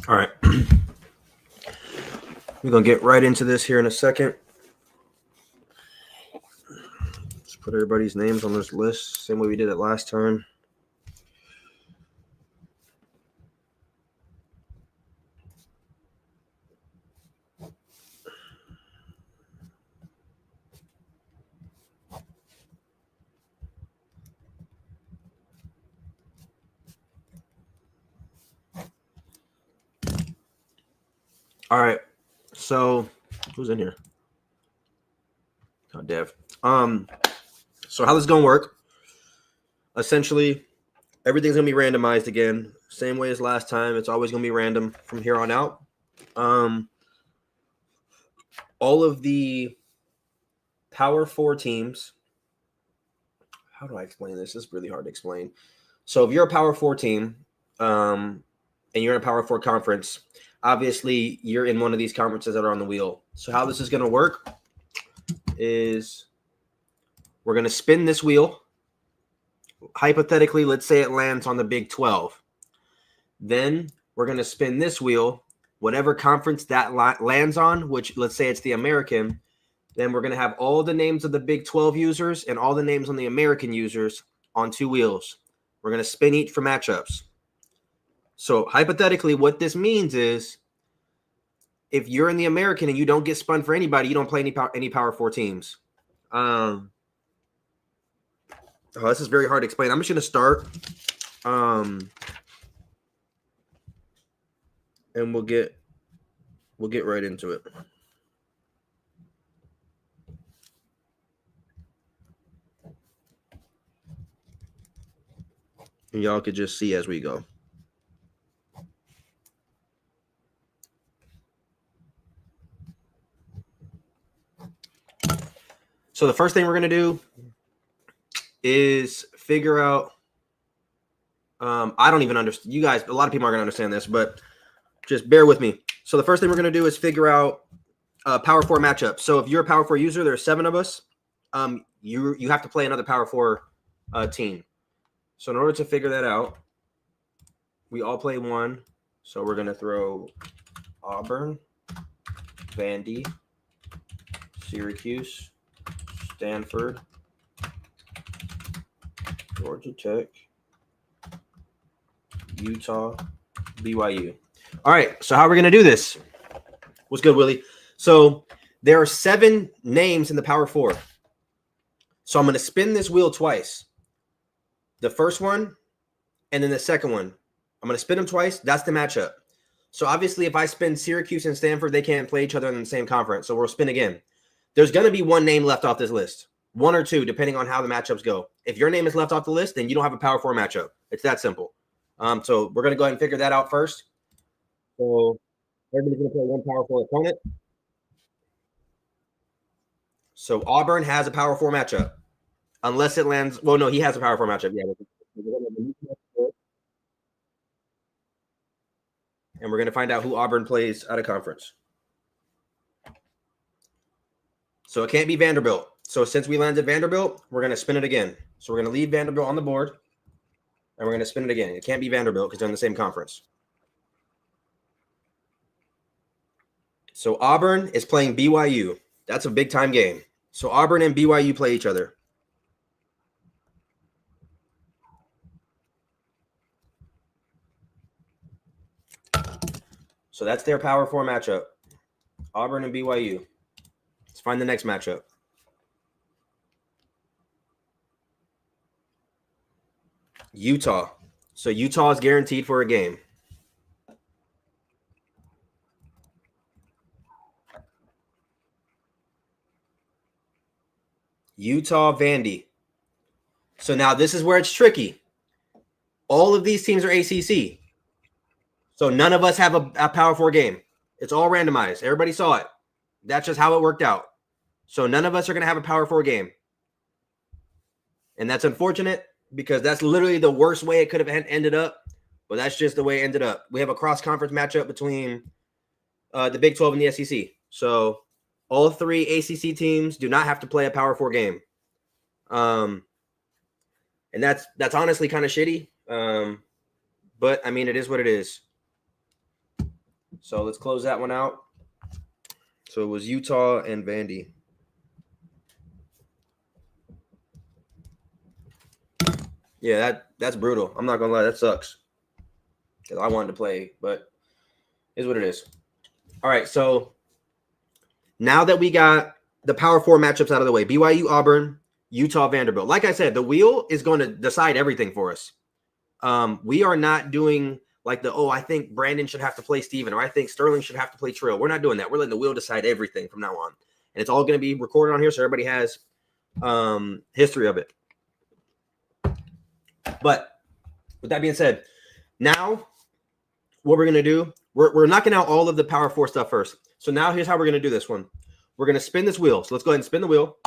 All right. We're going to get right into this here in a second. Let's put everybody's names on this list, same way we did it last time. All right. So who's in here? Oh, Dev. So how this is going to work? Essentially, everything's going to be randomized again. Same way as last time. It's always going to be random from here on out. All of the Power 4 teams. How do I explain this? This is really hard to explain. So if you're a Power 4 team and you're in a Power 4 conference, obviously you're in one of these conferences that are on the wheel. So how this is going to work is we're going to spin this wheel. Hypothetically, let's say it lands on the Big 12. Then we're going to spin this wheel, whatever conference that lands on, which let's say it's the American. Then we're going to have all the names of the Big 12 users and all the names on the American users on two wheels. We're going to spin each for matchups. So hypothetically, what this means is if you're in the American and you don't get spun for anybody, you don't play any Power 4 teams. This is very hard to explain. I'm just going to start. And we'll get right into it. And y'all could just see as we go. So the first thing we're going to do is figure out, I don't even understand. You guys, a lot of people aren't going to understand this, but just bear with me. So the first thing we're going to do is figure out Power 4 matchup. So if you're a Power 4 user, there's 7 of us. You have to play another Power 4 team. So in order to figure that out, we all play one. So we're going to throw Auburn, Vandy, Syracuse, Stanford, Georgia Tech, Utah, BYU. All right, so how are we going to do this? What's good, Willie? So there are 7 names in the Power 4. So I'm going to spin this wheel twice. The first one and then the second one. I'm going to spin them twice. That's the matchup. So obviously, if I spin Syracuse and Stanford, they can't play each other in the same conference. So we'll spin again. There's going to be one name left off this list. 1 or 2, depending on how the matchups go. If your name is left off the list, then you don't have a Power 4 matchup. It's that simple. So we're going to go ahead and figure that out first. So everybody's going to play one Power 4 opponent. So Auburn has a Power 4 matchup. Unless it lands – well, no, he has a Power 4 matchup. Yeah. And we're going to find out who Auburn plays out of conference. So it can't be Vanderbilt. So since we landed Vanderbilt, we're going to spin it again. So we're going to leave Vanderbilt on the board, and we're going to spin it again. It can't be Vanderbilt because they're in the same conference. So Auburn is playing BYU. That's a big-time game. So Auburn and BYU play each other. So that's their Power 4 matchup. Auburn and BYU. Let's find the next matchup. Utah. So Utah is guaranteed for a game. Utah, Vandy. So now this is where it's tricky. All of these teams are ACC. So none of us have a Power 4 game. It's all randomized. Everybody saw it. That's just how it worked out. So none of us are going to have a Power 4 game. And that's unfortunate because that's literally the worst way it could have ended up. But that's just the way it ended up. We have a cross-conference matchup between the Big 12 and the SEC. So all 3 ACC teams do not have to play a Power 4 game. And that's honestly kind of shitty. But, I mean, it is what it is. So let's close that one out. So it was Utah and Vandy. Yeah, that's brutal. I'm not gonna lie, that sucks. Because I wanted to play, but is what it is. All right, so now that we got the Power 4 matchups out of the way, BYU, Auburn, Utah, Vanderbilt. Like I said, the wheel is going to decide everything for us. We are not doing like I think Brandon should have to play Steven, or I think Sterling should have to play Trill. We're not doing that. We're letting the wheel decide everything from now on. And it's all going to be recorded on here so everybody has history of it. But with that being said, now what we're going to do, we're knocking out all of the Power 4 stuff first. So now here's how we're going to do this one. We're going to spin this wheel. So let's go ahead and spin the wheel.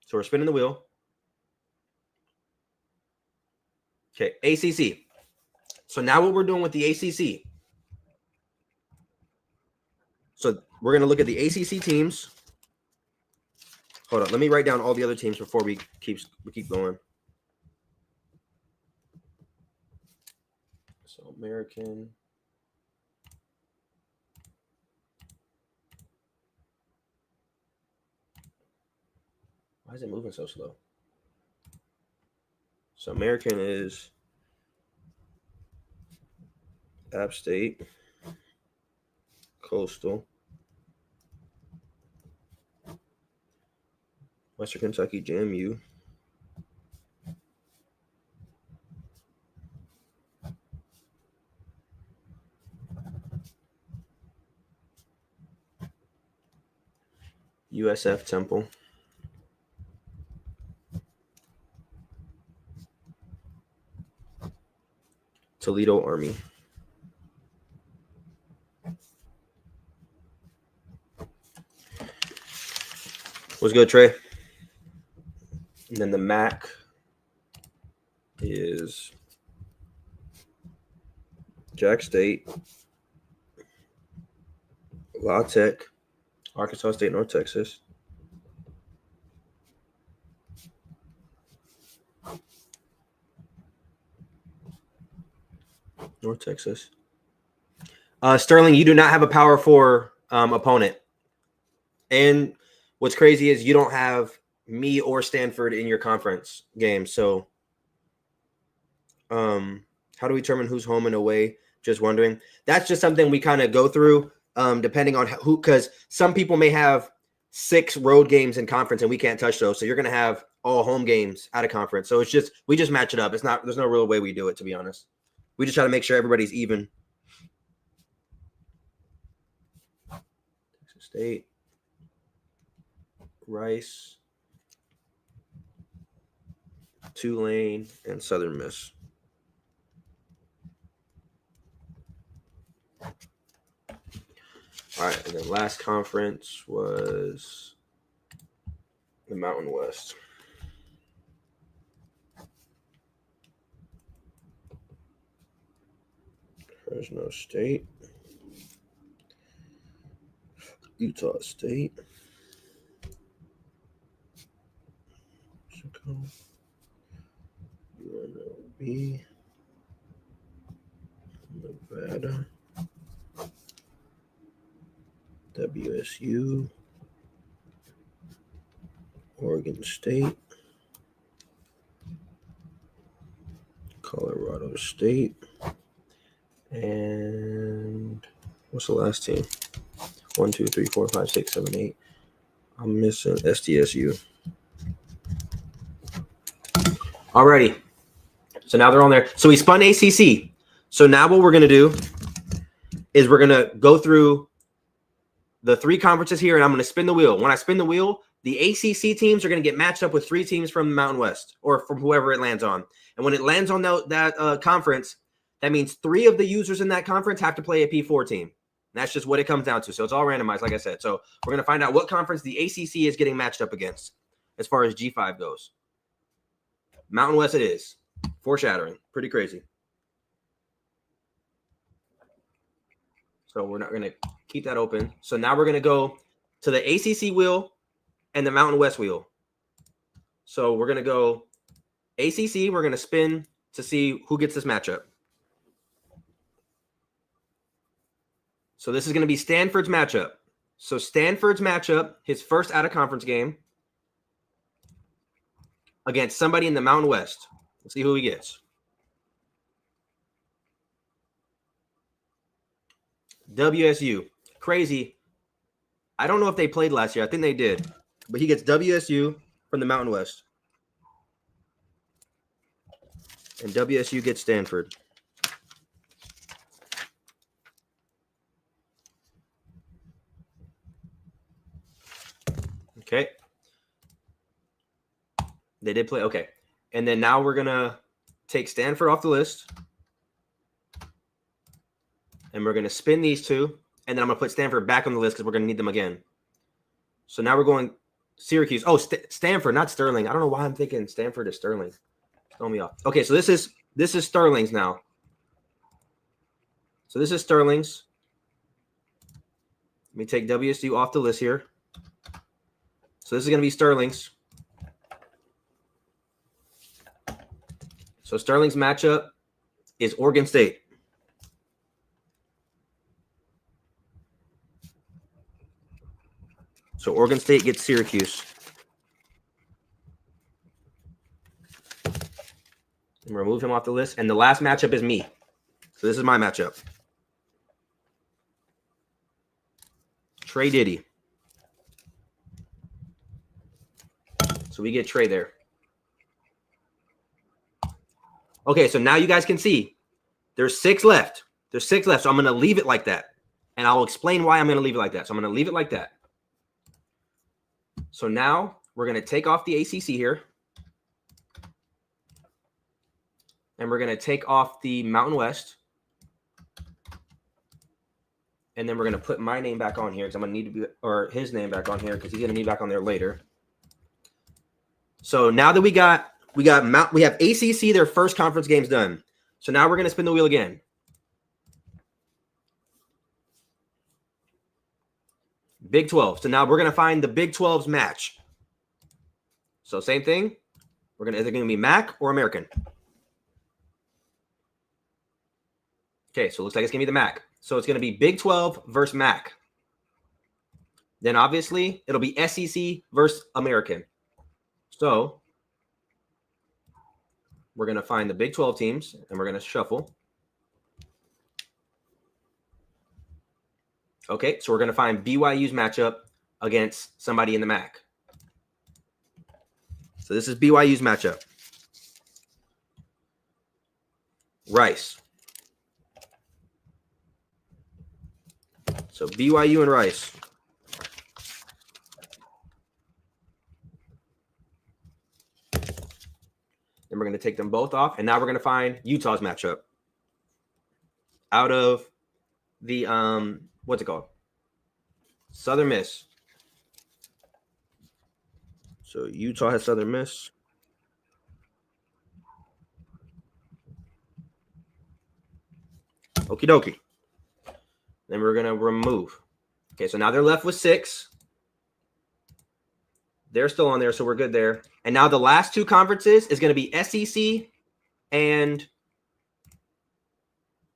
So we're spinning the wheel. Okay, ACC. So now what we're doing with the ACC. So we're going to look at the ACC teams. Hold on. Let me write down all the other teams before we keep going. So American. Why is it moving so slow? So American is App State, Coastal, Western Kentucky, JMU, USF Temple, Toledo Army. What's good, Trey? And then the MAC is Jack State, La Tech, Arkansas State, North Texas, North Texas. Sterling, you do not have a Power 4 opponent. And what's crazy is you don't have me or Stanford in your conference game. So how do we determine who's home and away? Just wondering. That's just something we kind of go through depending on who, because some people may have 6 road games in conference and we can't touch those. So you're going to have all home games out of conference. So we just match it up. There's no real way we do it, to be honest. We just try to make sure everybody's even. Texas State, Rice, Tulane, and Southern Miss. All right, and then last conference was the Mountain West. Fresno State, Utah State, Chicago, UNLV, Nevada, WSU, Oregon State, Colorado State, and what's the last team? 1, 2, 3, 4, 5, 6, 7, 8. I'm missing SDSU. Alrighty. So now they're on there. So we spun ACC. So now what we're going to do is we're going to go through the 3 conferences here, and I'm going to spin the wheel. When I spin the wheel, the ACC teams are going to get matched up with 3 teams from the Mountain West or from whoever it lands on. And when it lands on that conference, that means 3 of the users in that conference have to play a P4 team. And that's just what it comes down to. So it's all randomized, like I said. So we're going to find out what conference the ACC is getting matched up against as far as G5 goes. Mountain West it is. Foreshadowing. Pretty crazy. So we're not going to keep that open. So now we're going to go to the ACC wheel and the Mountain West wheel. So we're going to go ACC. We're going to spin to see who gets this matchup. So this is going to be Stanford's matchup. So Stanford's matchup, his first out-of-conference game against somebody in the Mountain West. Let's see who he gets. WSU. Crazy. I don't know if they played last year. I think they did. But he gets WSU from the Mountain West. And WSU gets Stanford. Okay. They did play. Okay. And then now we're going to take Stanford off the list. And we're going to spin these two. And then I'm going to put Stanford back on the list because we're going to need them again. So now we're going Syracuse. Oh, Stanford, not Sterling. I don't know why I'm thinking Stanford is Sterling. Throw me off. Okay, so this is Sterling's now. So this is Sterling's. Let me take WSU off the list here. So this is going to be Sterling's. So Sterling's matchup is Oregon State. So Oregon State gets Syracuse. And remove him off the list. And the last matchup is me. So this is my matchup. Trey Diddy. So we get Trey there. Okay, so now you guys can see there's 6 left. There's 6 left. So I'm going to leave it like that. And I'll explain why I'm going to leave it like that. So I'm going to leave it like that. So now we're going to take off the ACC here. And we're going to take off the Mountain West. And then we're going to put my name back on here because I'm going to need to be, or his name back on here because he's going to need back on there later. So now that we have ACC, their first conference games done. So now we're going to spin the wheel again. Big 12. So now we're going to find the Big 12's match. So same thing. We're going to either going to be MAC or American. Okay, so it looks like it's going to be the MAC. So it's going to be Big 12 versus MAC. Then obviously it'll be SEC versus American. So we're going to find the Big 12 teams and we're going to shuffle. Okay, so we're going to find BYU's matchup against somebody in the MAC. So this is BYU's matchup. Rice. So BYU and Rice. Then we're going to take them both off. And now we're going to find Utah's matchup. Out of the, what's it called? Southern Miss. So Utah has Southern Miss. Okie dokie. Then we're going to remove. Okay, so now they're left with 6. They're still on there, so we're good there. And now the last 2 conferences is going to be SEC and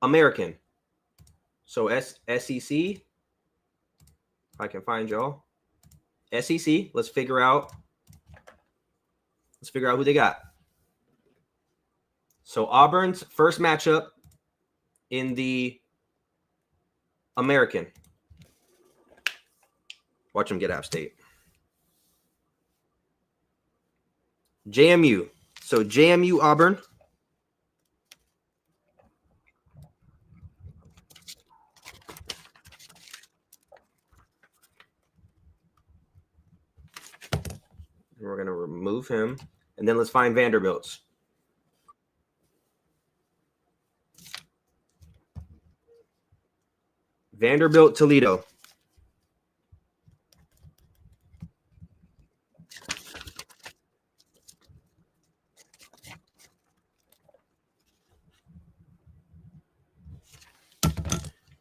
American. So SEC, if I can find y'all. SEC, let's figure out who they got. So Auburn's first matchup in the American. Watch them get App State. JMU. So JMU Auburn. We're going to remove him. And then let's find Vanderbilt's. Vanderbilt Toledo.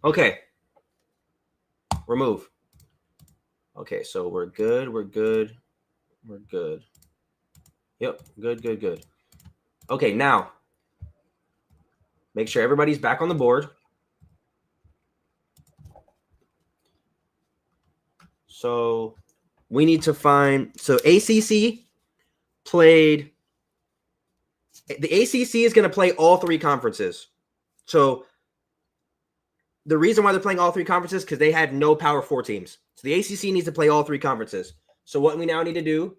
Okay. Remove. Okay, so we're good. We're good. We're good. Yep. Good, good, good. Okay, now make sure everybody's back on the board. So we need to find. So ACC played. The ACC is going to play all three conferences. So the reason why they're playing all three conferences because they had no Power 4 teams. So the ACC needs to play all three conferences. So what we now need to do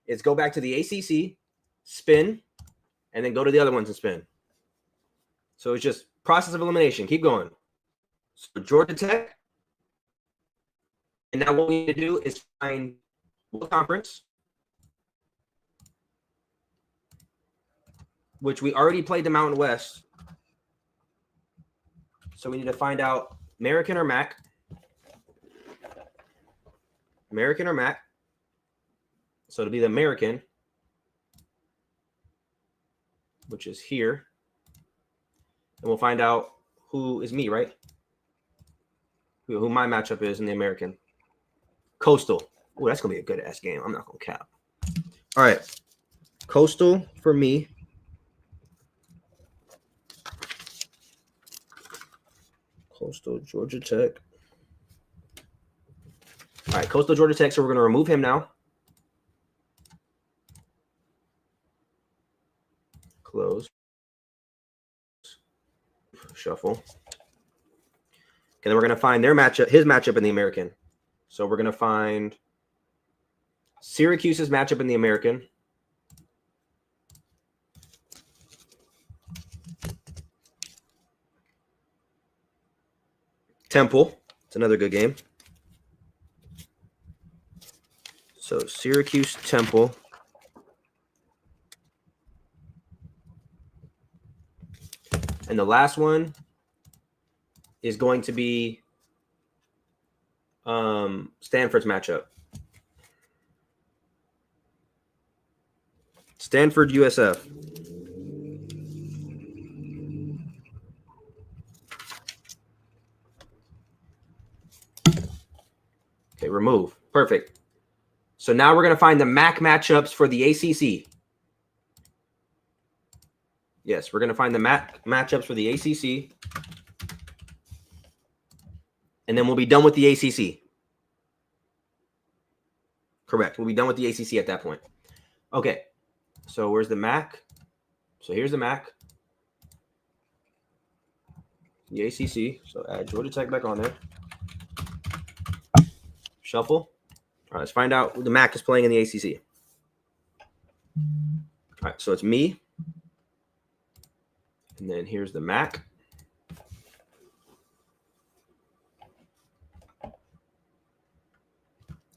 is go back to the ACC, spin, and then go to the other ones and spin. So it's just process of elimination. Keep going. So Georgia Tech. And now what we need to do is find what conference, which we already played the Mountain West. So we need to find out American or MAC. American or MAC. So it'll be the American, which is here. And we'll find out who is me, right? Who my matchup is in the American. Coastal. Oh, that's going to be a good-ass game. I'm not going to cap. All right. Coastal for me. Coastal Georgia Tech. All right, Coastal Georgia Tech. So we're going to remove him now. Close. Shuffle. And then we're going to find their matchup, his matchup in the American. So we're going to find Syracuse's matchup in the American. Temple. It's another good game. So Syracuse, Temple. And the last one is going to be Stanford's matchup. Stanford, USF. Okay, remove. Perfect. So now we're going to find the MAC matchups for the ACC. Yes, we're going to find the MAC matchups for the ACC. And then we'll be done with the ACC. Correct. We'll be done with the ACC at that point. Okay. So where's the MAC? So here's the MAC. The ACC. So add Georgia Tech back on there. Shuffle. All right, let's find out who the MAC is playing in the ACC. All right, so it's me. And then here's the MAC.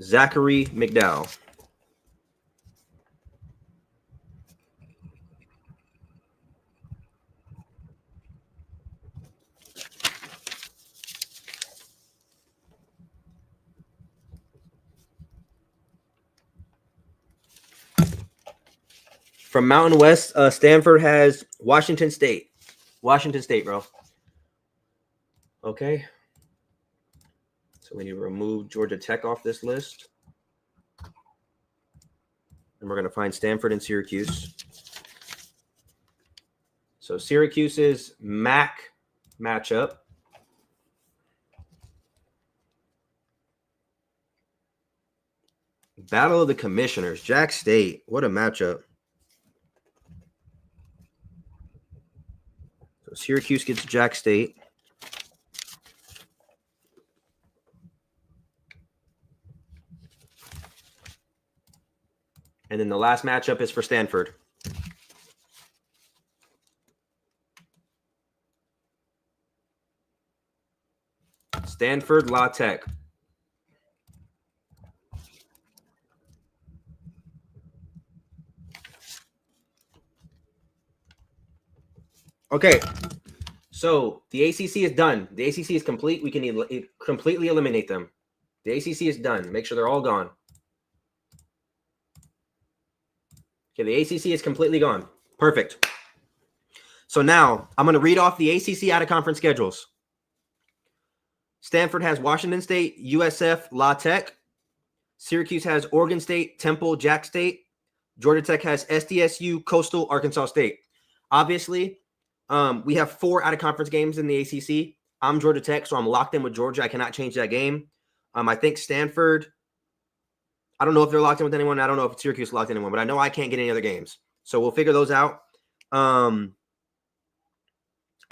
Zachary McDowell. From Mountain West, Stanford has Washington State. Washington State, bro. Okay. So we need to remove Georgia Tech off this list. And we're going to find Stanford and Syracuse. So Syracuse's MAC matchup. Battle of the Commissioners. Jack State. What a matchup. So Syracuse gets Jack State. And then the last matchup is for Stanford. Stanford, La Tech. Okay, so the ACC is done. The ACC is complete. We can completely eliminate them. The ACC is done. Make sure they're all gone. Okay, the ACC is completely gone. Perfect. So now I'm going to read off the ACC out-of-conference schedules. Stanford has Washington State, USF, La Tech. Syracuse has Oregon State, Temple, Jack State. Georgia Tech has SDSU, Coastal, Arkansas State. Obviously, we have 4 out-of-conference games in the ACC. I'm Georgia Tech, so I'm locked in with Georgia. I cannot change that game. I think Stanford I don't know if they're locked in with anyone. I don't know if Syracuse is locked in anyone, but I know I can't get any other games. So we'll figure those out. And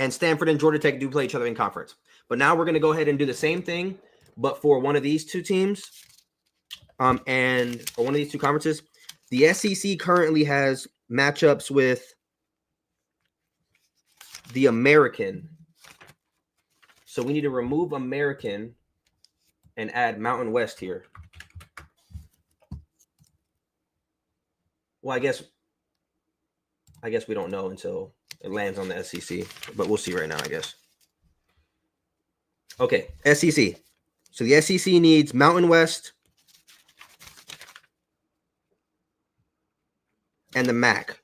Stanford and Georgia Tech do play each other in conference. But now we're going to go ahead and do the same thing, but for one of these two teams or one of these two conferences. The SEC currently has matchups with the American. So we need to remove American and add Mountain West here. Well, I guess we don't know until it lands on the SEC, but we'll see right now, I guess. Okay, SEC. So the SEC needs Mountain West and the MAC.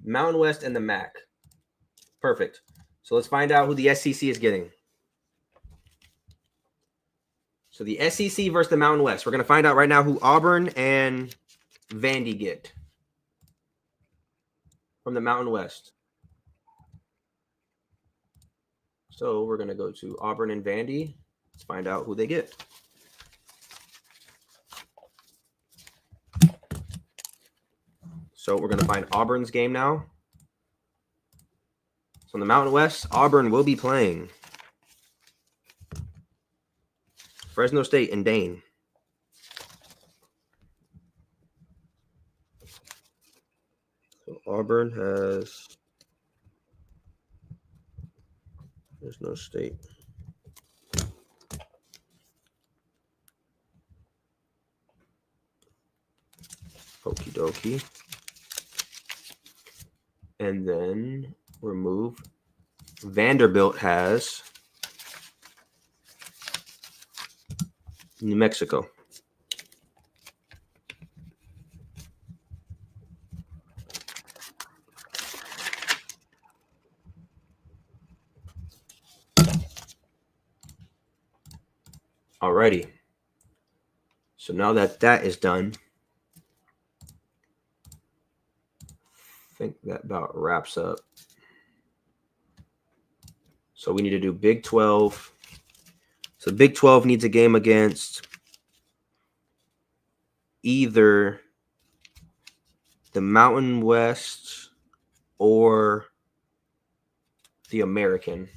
Mountain West and the MAC. Perfect. So let's find out who the SEC is getting. So the SEC versus the Mountain West. We're going to find out right now who Auburn and Vandy get from the Mountain West. So we're going to go to Auburn and Vandy. Let's find out who they get. So we're going to find Auburn's game now. So in the Mountain West, Auburn will be playing Fresno State and Dane. So Auburn has Fresno State. Okie dokie. And then remove. Vanderbilt has New Mexico. Alrighty. So now that that is done, I think that about wraps up. So we need to do Big 12. So Big 12 needs a game against either the Mountain West or the American.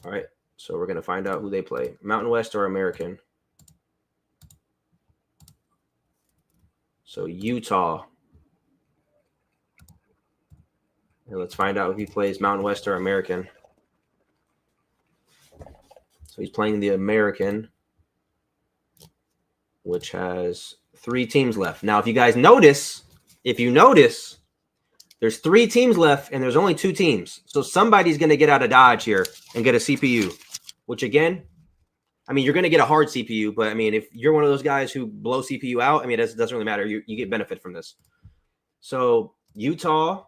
All right, so we're going to find out who they play, Mountain West or American. So Utah. And let's find out if he plays Mountain West or American. So he's playing the American, which has 3 teams left. Now, if you notice, there's 3 teams left and there's only 2 teams. So somebody's going to get out of Dodge here and get a CPU, which again, I mean, you're going to get a hard CPU, but I mean, if you're one of those guys who blow CPU out, I mean, it doesn't really matter. You get benefit from this. So Utah's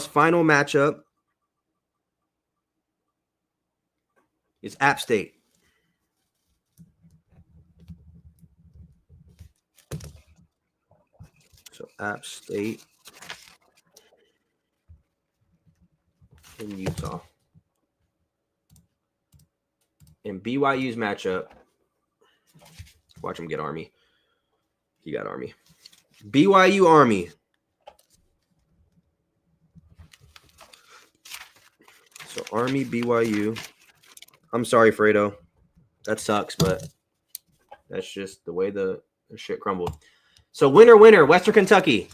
final matchup is App State. So App State in Utah. And BYU's matchup, watch him get Army. He got Army. BYU Army. So Army, BYU. I'm sorry, Fredo. That sucks, but that's just the way the shit crumbled. So winner, Western Kentucky.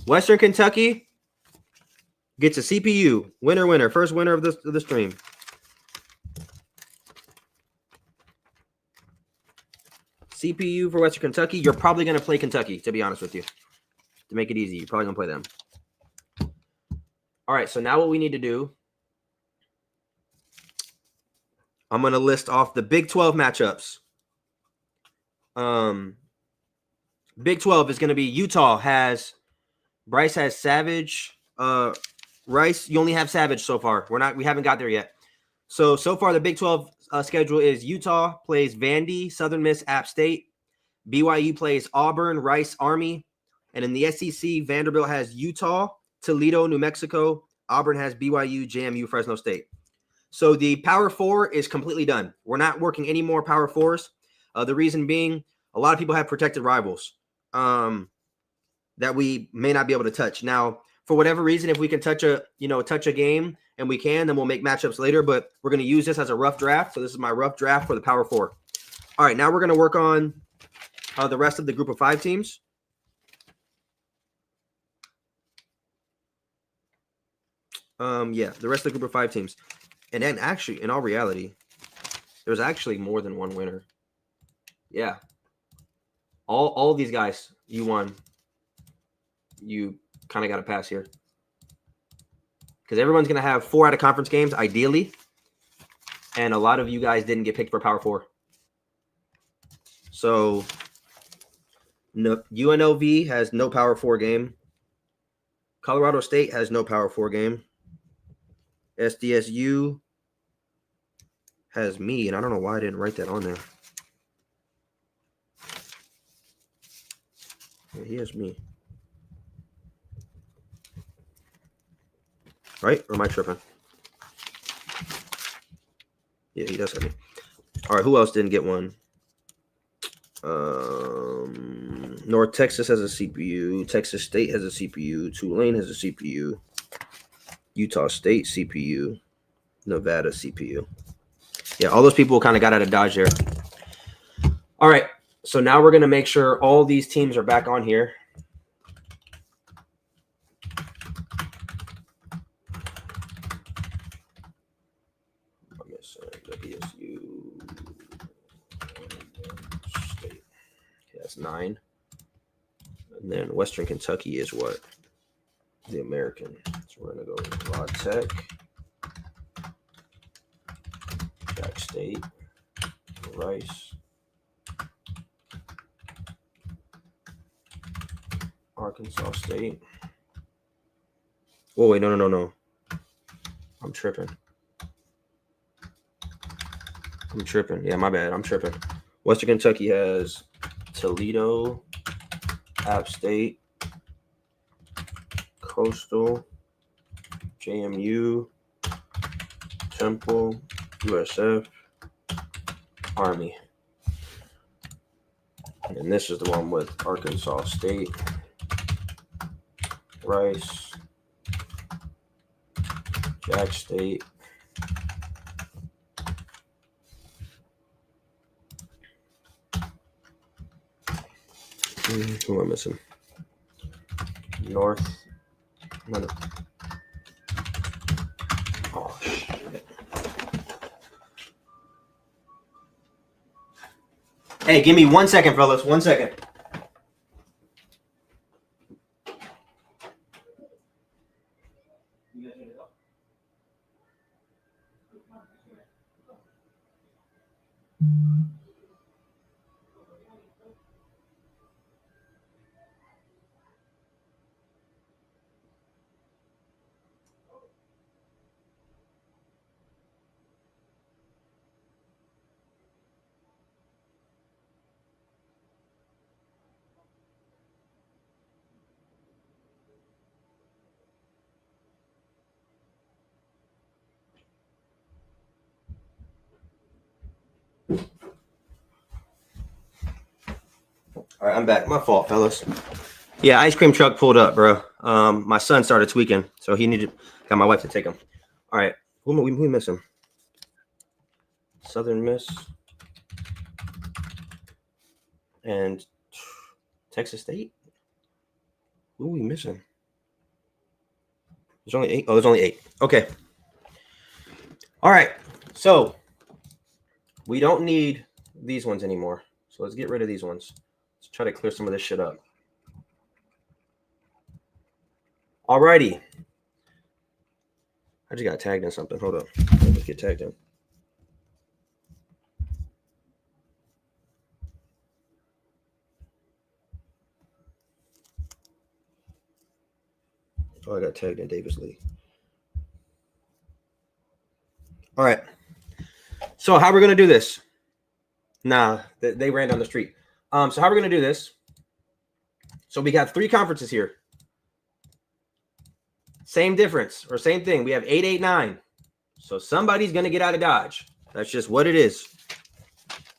Western Kentucky gets a CPU. Winner. First winner of the stream. CPU for Western Kentucky. You're probably going to play Kentucky, to be honest with you. To make it easy, you're probably going to play them. All right, so now what we need to do, I'm going to list off the Big 12 matchups. Big 12 is going to be Utah Bryce has Savage. Rice, you only have Savage so far. We haven't got there yet. So far the Big 12 schedule is Utah plays Vandy, Southern Miss, App State. BYU plays Auburn, Rice, Army. And in the SEC, Vanderbilt has Utah, Toledo, New Mexico. Auburn has BYU, JMU, Fresno State. So the Power Four is completely done. We're not working any more Power Fours. The reason being, a lot of people have protected rivals that we may not be able to touch. Now, for whatever reason, if we can touch a game and we can, then we'll make matchups later. But we're going to use this as a rough draft. So this is my rough draft for the Power Four. All right, now we're going to work on the rest of the group of 5 teams. The rest of the group of 5 teams. And then actually, in all reality, there's actually more than one winner. Yeah. All of these guys, you won. You kind of got to pass here. Because everyone's going to have 4 out of conference games, ideally. And a lot of you guys didn't get picked for Power 4. So, UNLV has no Power 4 game. Colorado State has no Power 4 game. SDSU has me, and I don't know why I didn't write that on there. Yeah, he has me. Right? Or am I tripping? Yeah, he does have me. All right, who else didn't get one? North Texas has a CPU. Texas State has a CPU. Tulane has a CPU. Utah State CPU. Nevada CPU. Yeah, all those people kind of got out of Dodge there. All right, so now we're going to make sure all these teams are back on here. I'm missing WSU. State. Okay, that's 9. And then Western Kentucky is what? The American. So we're going to go Rod Tech. Jack State. Rice. Arkansas State. Oh, wait, no. I'm tripping. Yeah, my bad. I'm tripping. Western Kentucky has Toledo, App State, Coastal, JMU, Temple, USF, Army. And this is the one with Arkansas State, Rice, Jack State, who am I missing? North. No. Oh, shit. Hey, give me 1 second, fellas. 1 second. All right, I'm back. My fault, fellas. Yeah, ice cream truck pulled up, bro. My son started tweaking, so got my wife to take him. All right, who we missing? Southern Miss and Texas State. Who are we missing? There's only 8. Oh, there's only 8. Okay. All right. So we don't need these ones anymore. So let's get rid of these ones. Let's try to clear some of this shit up. All righty. I just got tagged in something. Hold up. Let's get tagged in. Oh, I got tagged in Davis Lee. All right. So how we're going to do this? Nah, they ran down the street. So how we're going to do this? So we got 3 conferences here. Same difference or same thing. We have 8, 8, 9. So somebody's going to get out of Dodge. That's just what it is.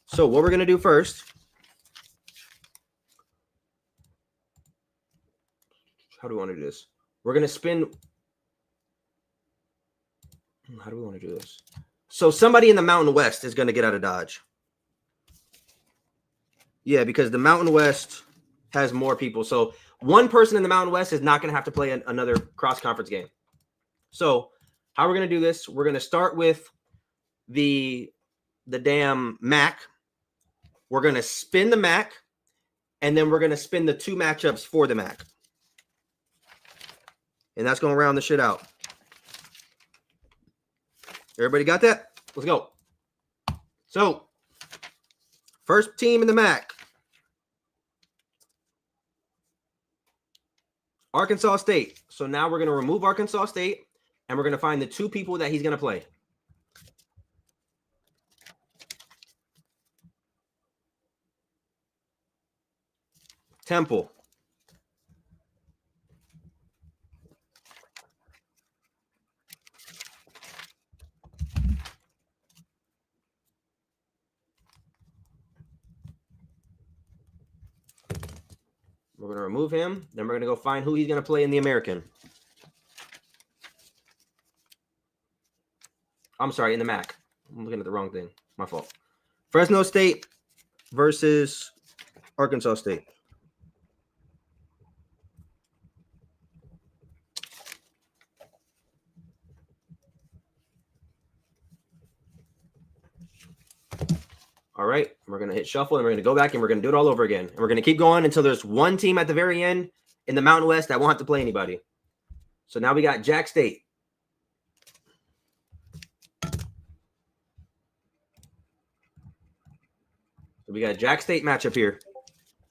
So what we're going to do first. How do we want to do this? We're going to spin. How do we want to do this? So somebody in the Mountain West is going to get out of Dodge. Yeah, because the Mountain West has more people. So one person in the Mountain West is not going to have to play another cross-conference game. So how we're going to do this, we're going to start with the damn MAC. We're going to spin the MAC, and then we're going to spin the 2 matchups for the MAC. And that's going to round the shit out. Everybody got that? Let's go. So, first team in the MAC. Arkansas State. So now we're going to remove Arkansas State, and we're going to find the 2 people that he's going to play. Temple. We're going to remove him. Then we're going to go find who he's going to play in the American. I'm sorry, in the MAC. I'm looking at the wrong thing. My fault. Fresno State versus Arkansas State. All right, we're going to hit shuffle, and we're going to go back, and we're going to do it all over again. And we're going to keep going until there's one team at the very end in the Mountain West that won't have to play anybody. So now we got Jack State. So we got a Jack State matchup here.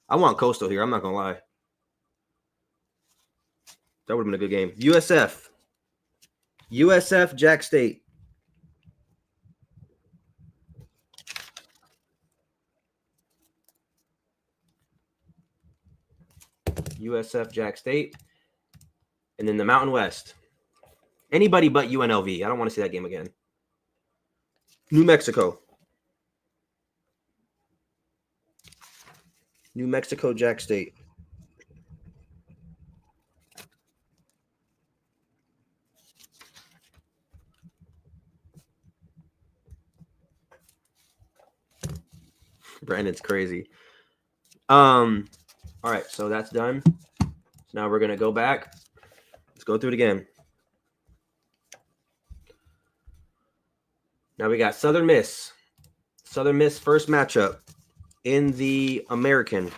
I want Coastal here. I'm not going to lie. That would have been a good game. USF. USF, Jack State. USF, Jack State. And then the Mountain West. Anybody but UNLV. I don't want to see that game again. New Mexico. New Mexico, Jack State. Brandon's crazy. All right, so that's done. So now we're going to go back. Let's go through it again. Now we got Southern Miss. Southern Miss first matchup in the American.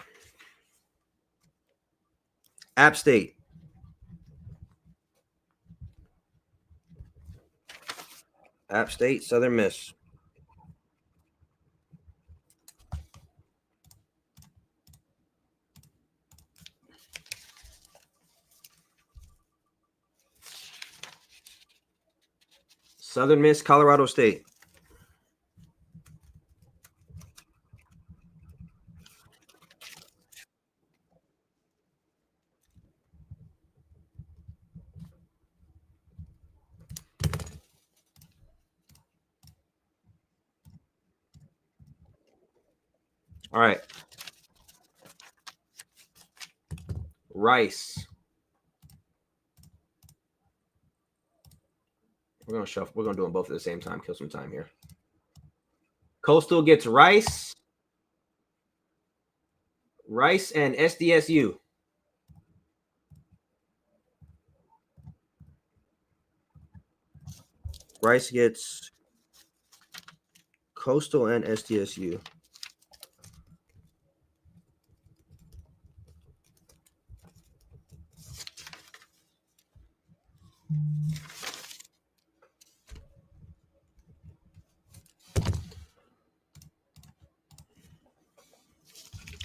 App State. App State, Southern Miss. Southern Miss, Colorado State. All right. Rice. We're going to shuffle. We're going to do them both at the same time. Kill some time here. Coastal gets Rice. Rice and SDSU. Rice gets Coastal and SDSU.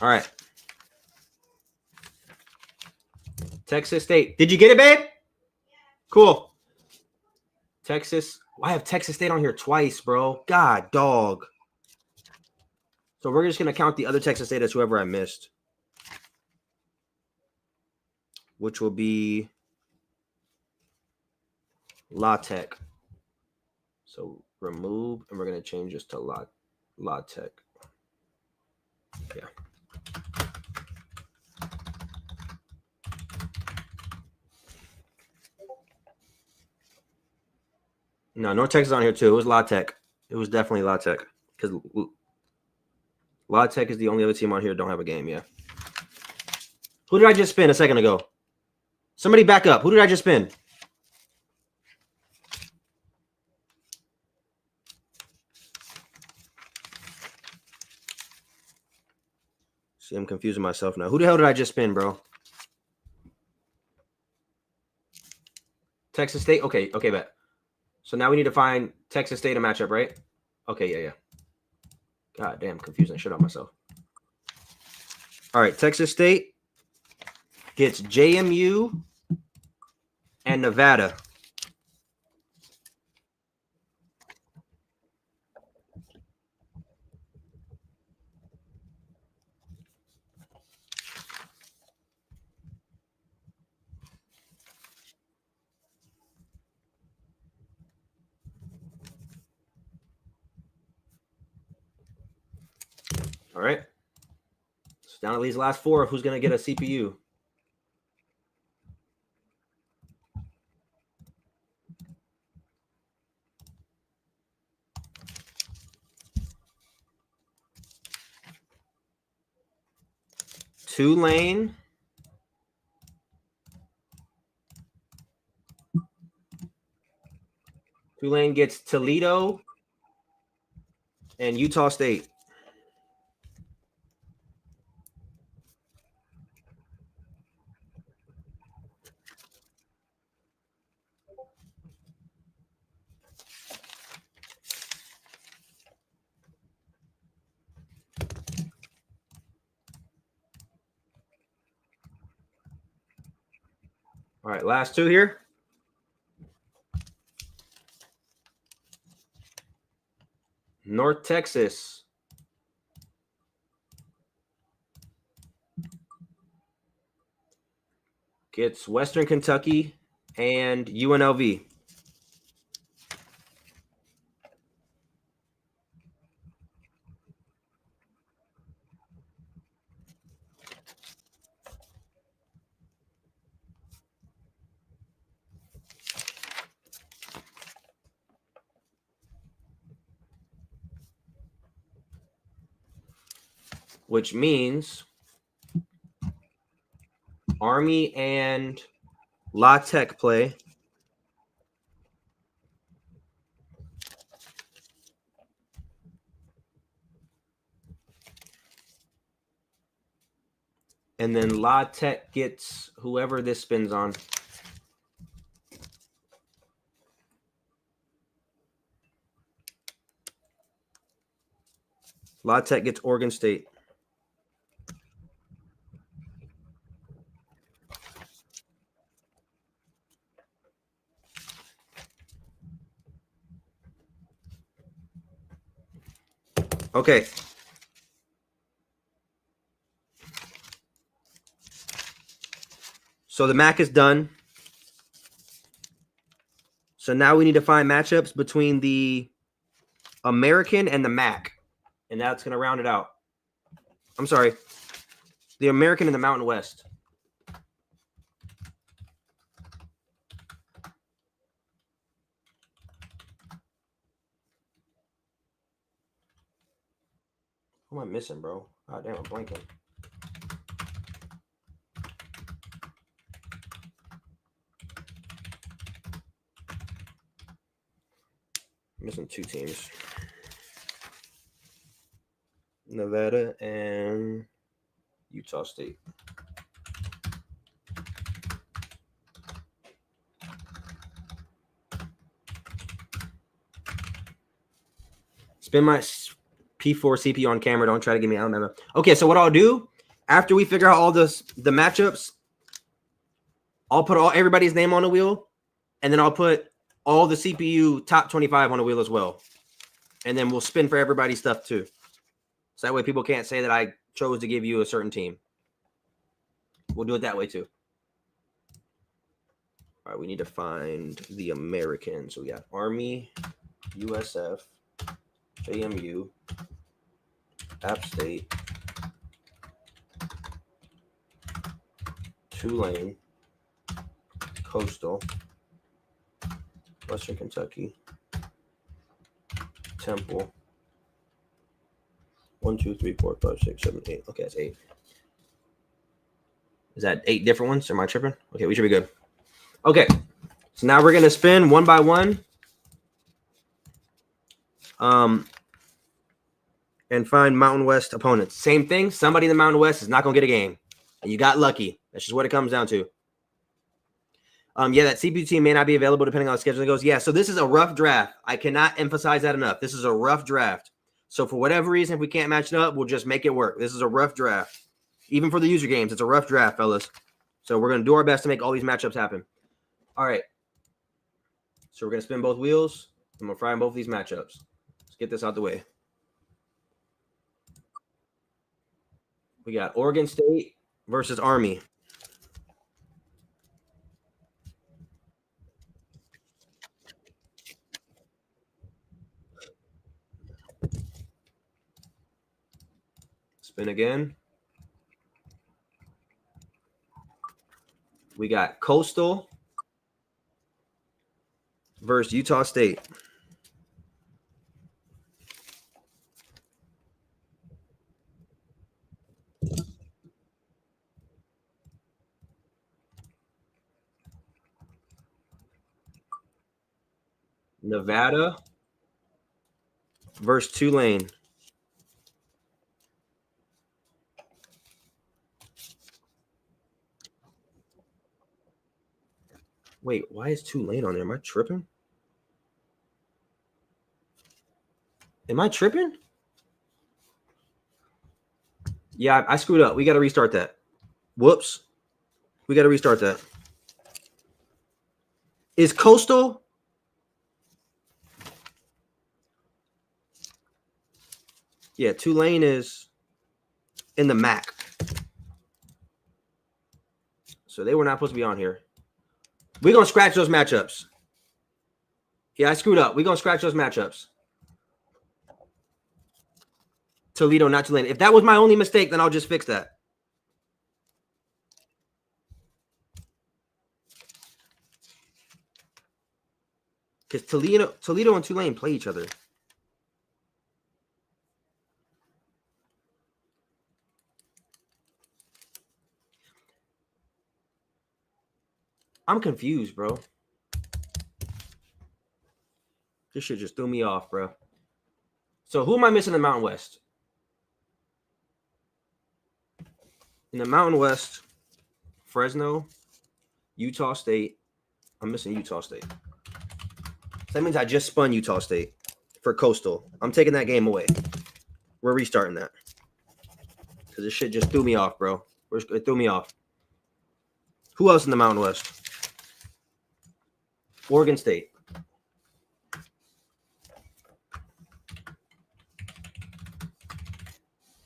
All right. Texas State. Did you get it, babe? Yeah. Cool. Texas. I have Texas State on here twice, bro. God, dog. So we're just going to count the other Texas State as whoever I missed. Which will be La Tech. So remove, and we're going to change this to La Tech. Yeah. No, North Texas on here too. It was La Tech. It was definitely La Tech because La Tech is the only other team on here that don't have a game. Yeah. Who did I just spin a second ago? Somebody back up. Who did I just spin? See, I'm confusing myself now. Who the hell did I just spin, bro? Texas State? Okay, bet. So now we need to find Texas State a matchup, right? Okay, yeah. God damn, confusing shit on myself. All right, Texas State gets JMU and Nevada. All right. So down to these last four. Who's going to get a CPU? Tulane. Tulane gets Toledo and Utah State. All right, last two here. North Texas gets Western Kentucky and UNLV. Which means Army and La Tech play. And then La Tech gets whoever this spins on. La Tech gets Oregon State. Okay. So the MAC is done. So now we need to find matchups between the American and the MAC. And that's going to round it out. I'm sorry. The American and the Mountain West. What am I missing, bro? God damn, I'm blanking. I'm missing two teams. Nevada and Utah State. Spin my P4 CPU on camera. Don't try to get me out of that. Okay, so what I'll do after we figure out all the matchups, I'll put everybody's name on the wheel, and then I'll put all the CPU top 25 on the wheel as well. And then we'll spin for everybody's stuff too. So that way people can't say that I chose to give you a certain team. We'll do it that way too. All right, we need to find the Americans. So we got Army, USF, JMU, App State, Tulane, Coastal, Western Kentucky, Temple. 1, 2, 3, 4, 5, 6, 7, 8. Okay, that's 8. Is that 8 different ones? Am I tripping? Okay, we should be good. Okay, so now we're gonna spin one by one. And find Mountain West opponents. Same thing. Somebody in the Mountain West is not gonna get a game, and you got lucky. That's just what it comes down to. Yeah, that CPU team may not be available depending on how scheduling goes. Yeah, so this is a rough draft. I cannot emphasize that enough. This is a rough draft. So for whatever reason, if we can't match it up, we'll just make it work. This is a rough draft. Even for the user games, it's a rough draft, fellas. So we're gonna do our best to make all these matchups happen. All right. So we're gonna spin both wheels. I'm gonna fry in both of these matchups. Let's get this out the way. We got Oregon State versus Army. Spin again. We got Coastal versus Utah State. Nevada versus Tulane. Wait, why is Tulane on there? Am I tripping? Am I tripping? Yeah, I screwed up. We got to restart that. Whoops. We got to restart that. Is Coastal? Yeah, Tulane is in the MAC. So they were not supposed to be on here. We're going to scratch those matchups. Yeah, I screwed up. We're going to scratch those matchups. Toledo, not Tulane. If that was my only mistake, then I'll just fix that. Because Toledo and Tulane play each other. I'm confused, bro. This shit just threw me off, bro. So who am I missing in the Mountain West? In the Mountain West, Fresno, Utah State. I'm missing Utah State. So that means I just spun Utah State for Coastal. I'm taking that game away. We're restarting that. Because this shit just threw me off, bro. It threw me off. Who else in the Mountain West? Oregon State.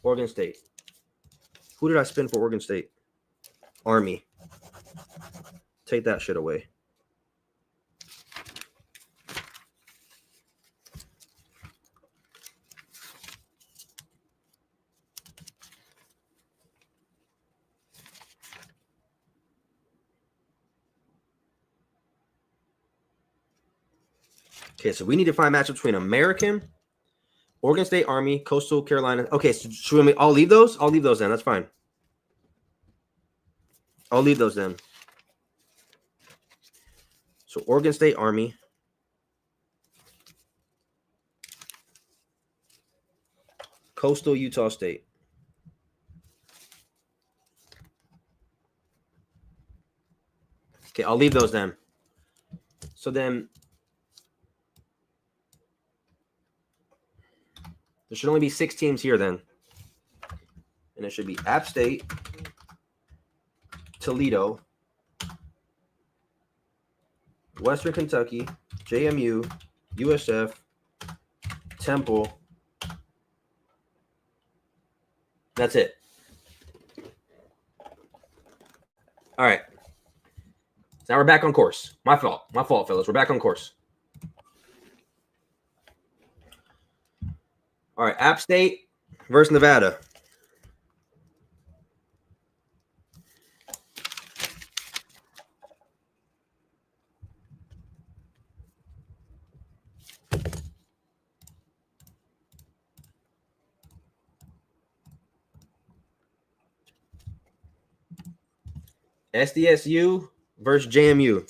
Oregon State. Who did I spin for Oregon State? Army. Take that shit away. Okay, so we need to find matchups between American, Oregon State, Army, Coastal Carolina. Okay, so should we all leave those? I'll leave those then. That's fine. I'll leave those then. So Oregon State, Army. Coastal, Utah State. Okay, I'll leave those then. So then there should only be 6 teams here then. And it should be App State, Toledo, Western Kentucky, JMU, USF, Temple. That's it. All right. Now we're back on course. My fault, fellas. We're back on course. All right, App State versus Nevada. SDSU versus JMU.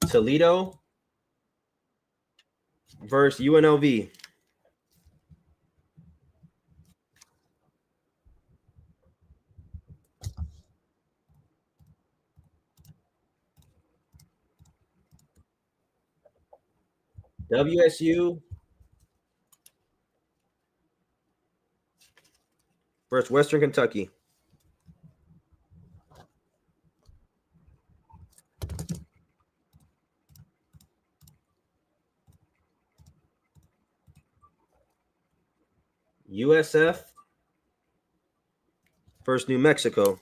Toledo versus UNLV. WSU versus Western Kentucky. USF versus New Mexico.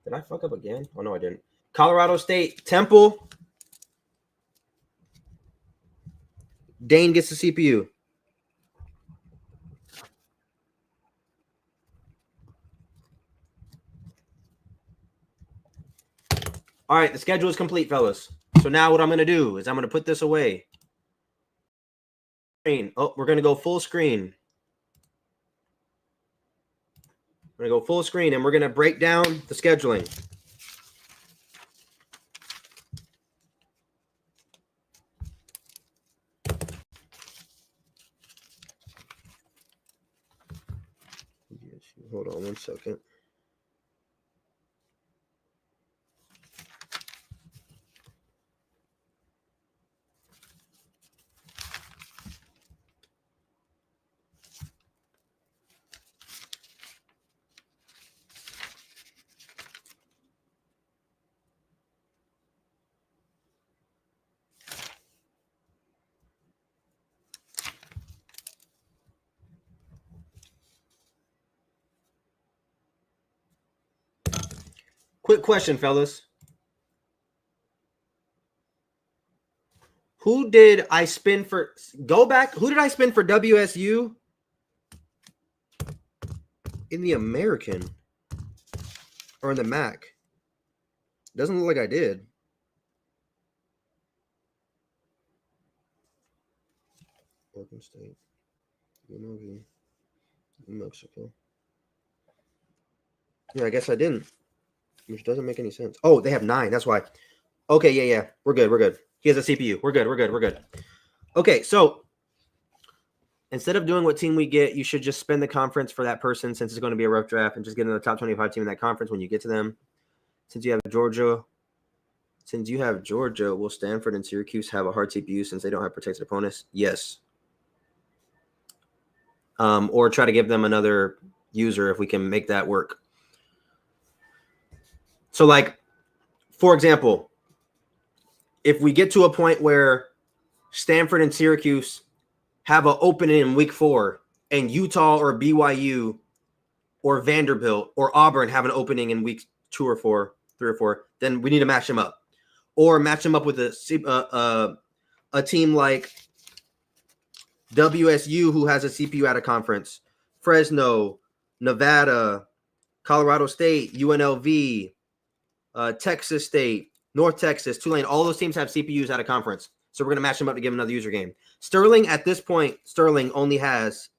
Did I fuck up again? Oh, no, I didn't. Colorado State, Temple. Dane gets the CPU. All right, the schedule is complete, fellas. So now what I'm going to do is I'm going to put this away. Oh, we're going to go full screen. We're going to go full screen, and we're going to break down the scheduling. Hold on 1 second. Quick question, fellas. Who did I spin for? Go back. Who did I spin for WSU in the American or in the MAC? Doesn't look like I did. Oregon State, UNLV, New Mexico. Yeah, I guess I didn't. Which doesn't make any sense. Oh, they have 9. That's why. Okay, yeah. We're good. He has a CPU. We're good. Okay, so instead of doing what team we get, you should just spend the conference for that person since it's going to be a rough draft and just get into the top 25 team in that conference when you get to them. Since you have Georgia, will Stanford and Syracuse have a hard CPU since they don't have protected opponents? Yes. Or try to give them another user if we can make that work. So, like, for example, if we get to a point where Stanford and Syracuse have an opening in week 4 and Utah or BYU or Vanderbilt or Auburn have an opening in week 3 or 4, then we need to match them up. Or match them up with a team like WSU who has a CPU at a conference, Fresno, Nevada, Colorado State, UNLV, Texas State, North Texas, Tulane. All those teams have CPUs at a conference. So we're going to match them up to give them another user game. Sterling, at this point, only has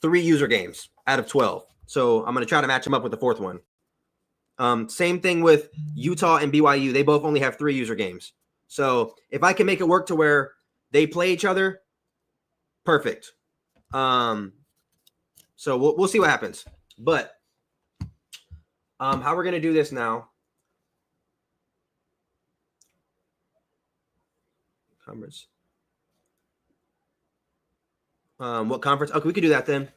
three user games out of 12. So I'm going to try to match them up with the 4th one. Same thing with Utah and BYU. They both only have 3 user games. So if I can make it work to where they play each other, perfect. So we'll see what happens. But how we're gonna do this now? Conference. What conference? Okay, we could do that then.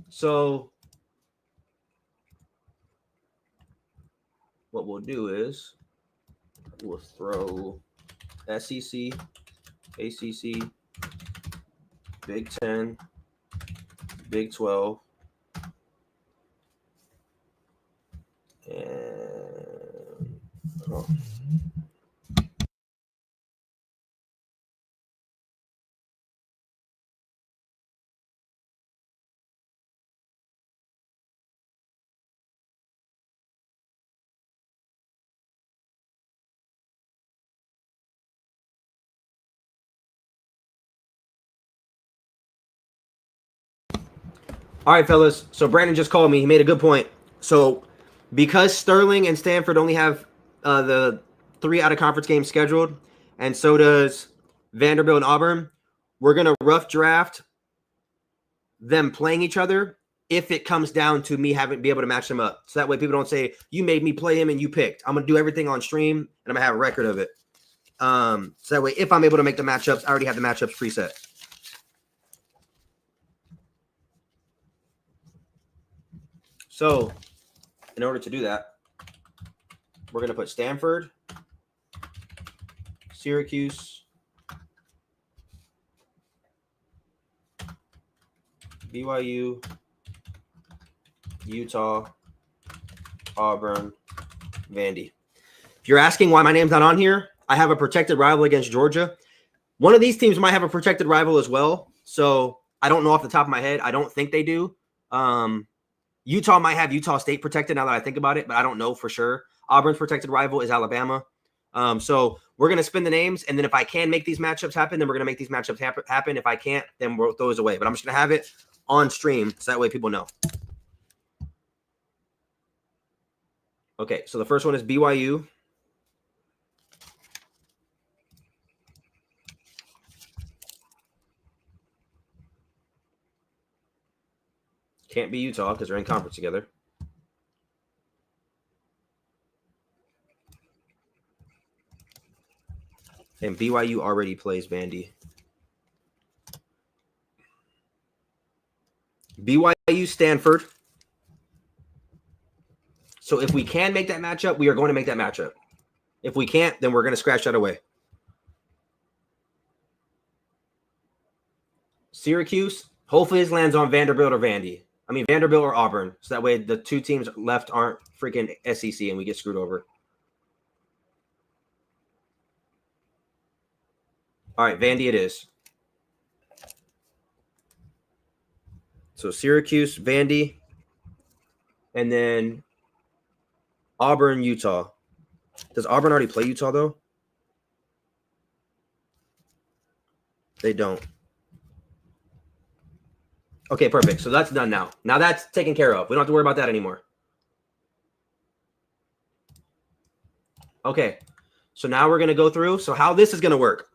So what we'll do is we'll throw SEC, ACC, Big 10, Big 12, and all right, fellas. So Brandon just called me. He made a good point. So because Sterling and Stanford only have the 3 out of conference games scheduled, and so does Vanderbilt and Auburn, we're gonna rough draft them playing each other if it comes down to me having be able to match them up. So that way people don't say you made me play him and you picked. I'm gonna do everything on stream and I'm gonna have a record of it. So that way if I'm able to make the matchups, I already have the matchups preset. So in order to do that, we're gonna put Stanford, Syracuse, BYU, Utah, Auburn, Vandy. If you're asking why my name's not on here, I have a protected rival against Georgia. One of these teams might have a protected rival as well. So I don't know off the top of my head. I don't think they do. Utah might have Utah State protected now that I think about it, but I don't know for sure. Auburn's protected rival is Alabama. So we're going to spin the names, and then if I can make these matchups happen, then we're going to make these matchups happen. If I can't, then we'll throw those away. But I'm just going to have it on stream so that way people know. Okay, so the first one is BYU. Can't be Utah because they're in conference together. And BYU already plays Vandy. BYU Stanford. So if we can make that matchup, we are going to make that matchup. If we can't, then we're going to scratch that away. Syracuse. Hopefully this lands on Vanderbilt or Vandy. I mean, Vanderbilt or Auburn. So that way the 2 teams left aren't freaking SEC and we get screwed over. All right, Vandy it is. So Syracuse, Vandy, and then Auburn, Utah. Does Auburn already play Utah, though? They don't. Okay, perfect. So that's done now. Now that's taken care of. We don't have to worry about that anymore. Okay, so now we're going to go through. So how this is going to work.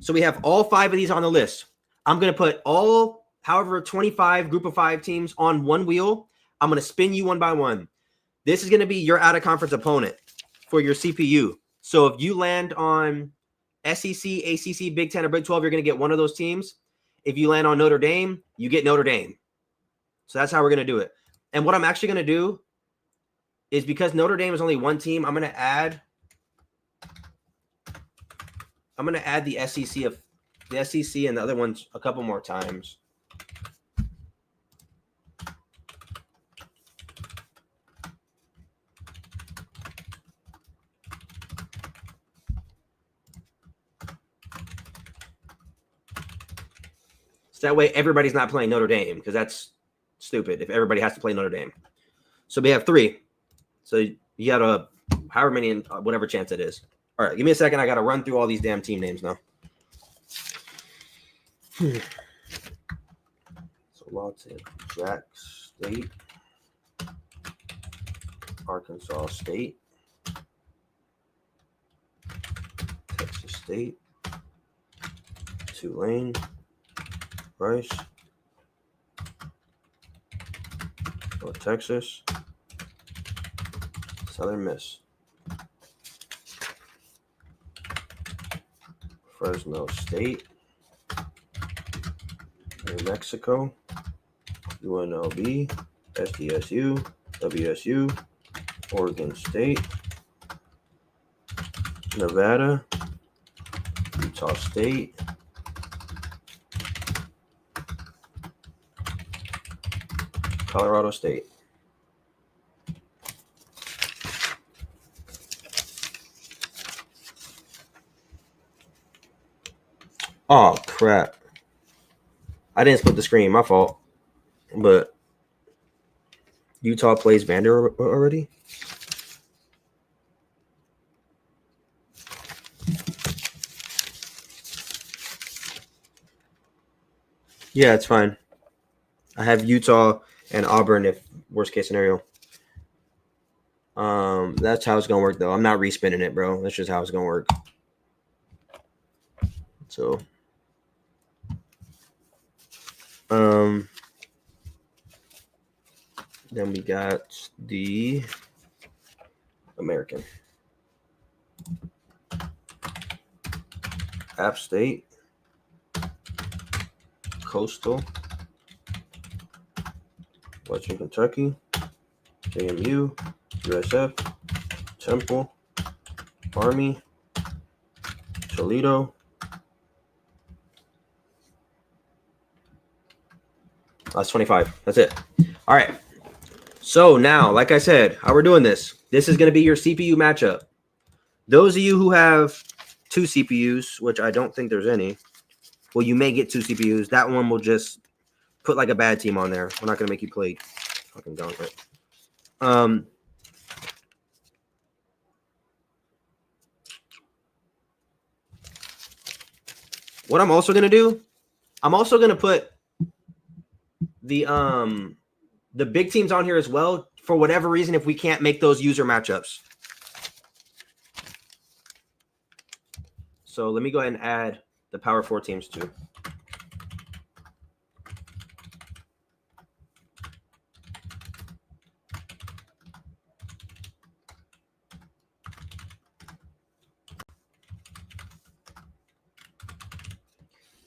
So we have all 5 of these on the list. I'm going to put all, however, 25 group of 5 teams on one wheel. I'm going to spin you one by one. This is going to be your out-of-conference opponent for your CPU. So if you land on SEC, ACC, Big 10, or Big 12, you're going to get one of those teams. If you land on Notre Dame, you get Notre Dame. So that's how we're going to do it. And what I'm actually going to do is because Notre Dame is only one team, I'm going to add the SEC and the other ones a couple more times. So that way everybody's not playing Notre Dame because that's stupid if everybody has to play Notre Dame. So we have 3. So you got a however many in whatever chance it is. All right, give me a second. I got to run through all these damn team names now. So Lawton, Jack State, Arkansas State, Texas State, Tulane, Rice, North Texas, Southern Miss, Fresno State, New Mexico, UNLV, SDSU, WSU, Oregon State, Nevada, Utah State, Colorado State. Oh, crap. I didn't split the screen. My fault. But Utah plays Vander already? Yeah, it's fine. I have Utah and Auburn if worst case scenario. That's how it's gonna work though. I'm not respinning it, bro. That's just how it's gonna work. So then we got the American. App State, Coastal, Western Kentucky, JMU, USF, Temple, Army, Toledo. That's 25. That's it. All right. So now, like I said, how we're doing this. This is going to be your CPU matchup. Those of you who have 2 CPUs, which I don't think there's any, well, you may get 2 CPUs. That one will just put like a bad team on there. We're not going to make you play fucking gauntlet. What I'm also going to do, I'm also going to put the big teams on here as well for whatever reason if we can't make those user matchups. So let me go ahead and add the Power 4 teams too.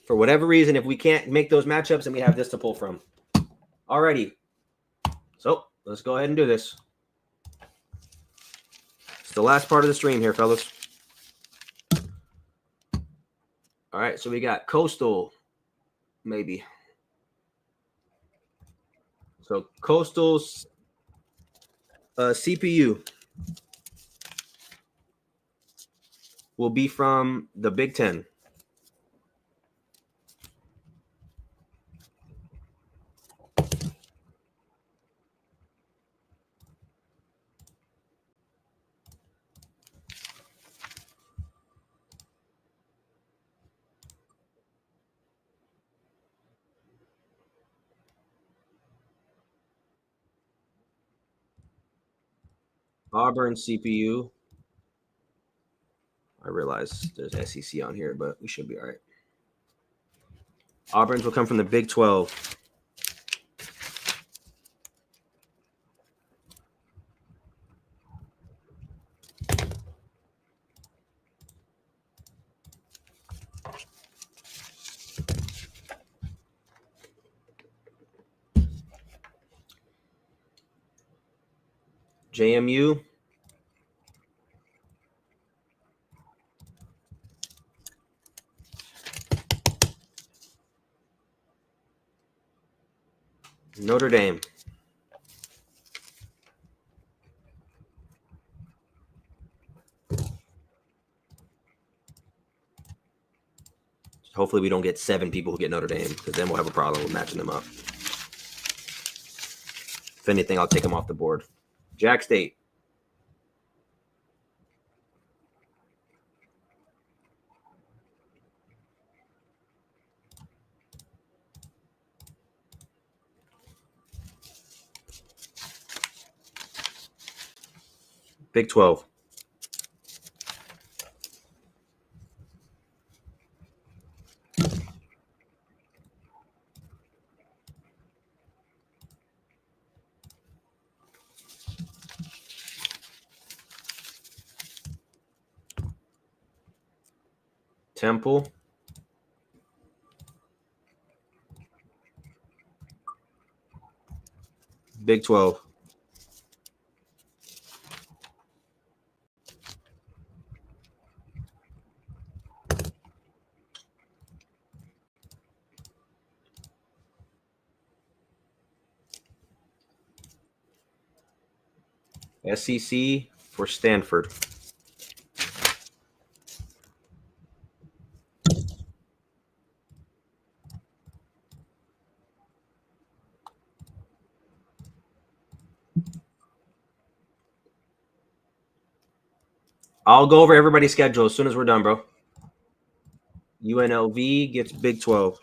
For whatever reason, if we can't make those matchups, then we have this to pull from. Alrighty. So let's go ahead and do this. It's the last part of the stream here, fellas. All right, so we got Coastal, maybe. So Coastal's CPU will be from the Big Ten. Auburn CPU. I realize there's SEC on here, but we should be all right. Auburn's will come from the Big 12. JMU. Notre Dame. Hopefully we don't get 7 people who get Notre Dame, because then we'll have a problem with matching them up. If anything, I'll take them off the board. Jack State. Big 12. Temple. Big 12. SEC for Stanford. I'll go over everybody's schedule as soon as we're done, bro. UNLV gets Big 12.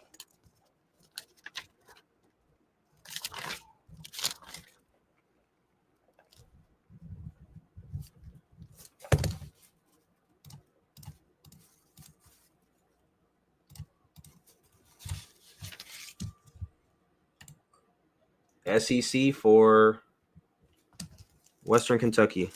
SEC for Western Kentucky.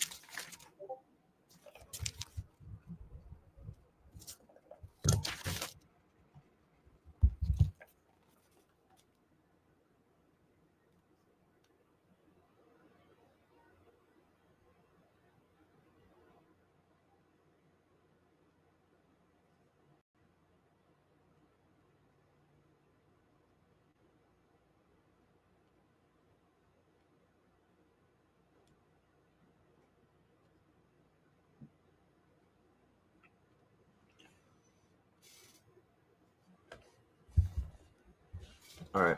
All right.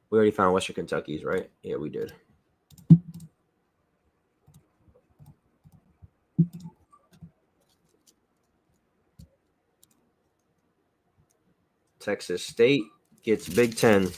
We already found Western Kentucky's, right? Yeah, we did. Texas State gets Big 10.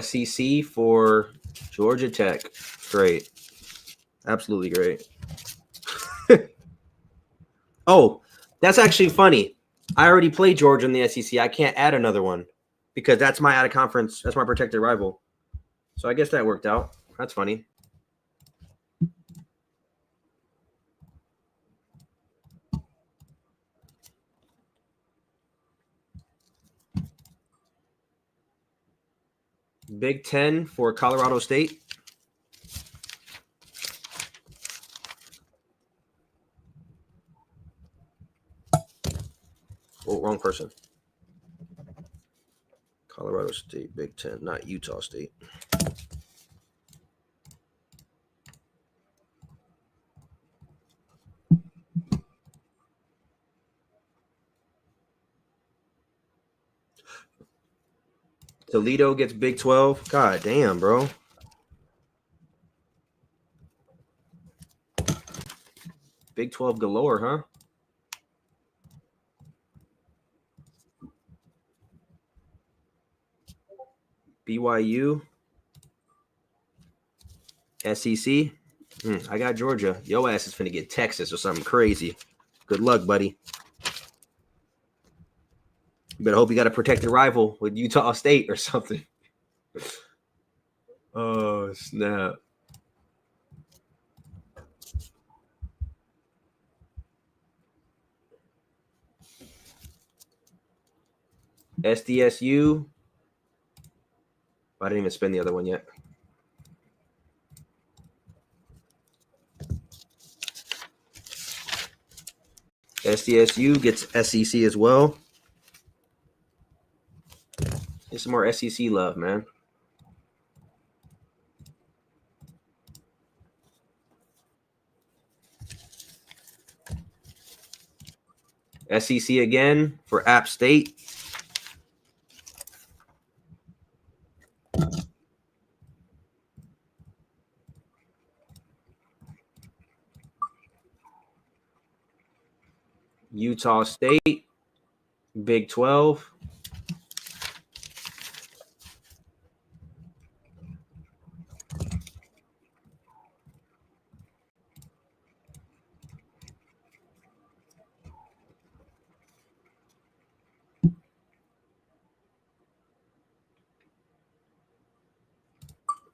SEC for Georgia Tech. Great. Absolutely great. Oh, that's actually funny. I already played Georgia in the SEC. I can't add another one because that's my out of conference. That's my protected rival. So I guess that worked out. That's funny. Big 10 for Colorado State. Oh, wrong person. Colorado State, Big 10, not Utah State. Toledo gets Big 12. God damn, bro. Big 12 galore, huh? BYU. SEC. I got Georgia. Yo ass is finna get Texas or something crazy. Good luck, buddy. You better hope you got a protected rival with Utah State or something. Oh, snap. SDSU. I didn't even spend the other one yet. SDSU gets SEC as well. Get some more SEC love, man. SEC again for App State. Utah State, Big 12.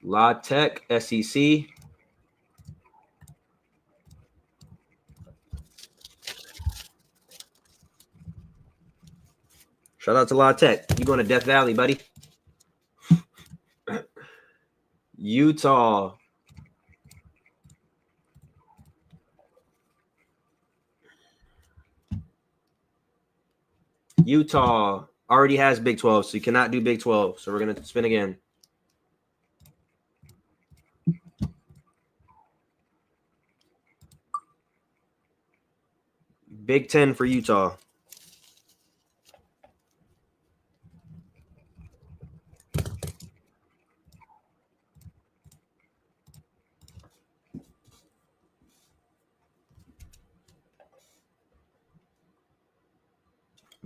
La Tech, SEC. Shout out to La Tech. You going to Death Valley, buddy. Utah. Utah already has Big 12, so you cannot do Big 12. So we're going to spin again. Big 10 for Utah.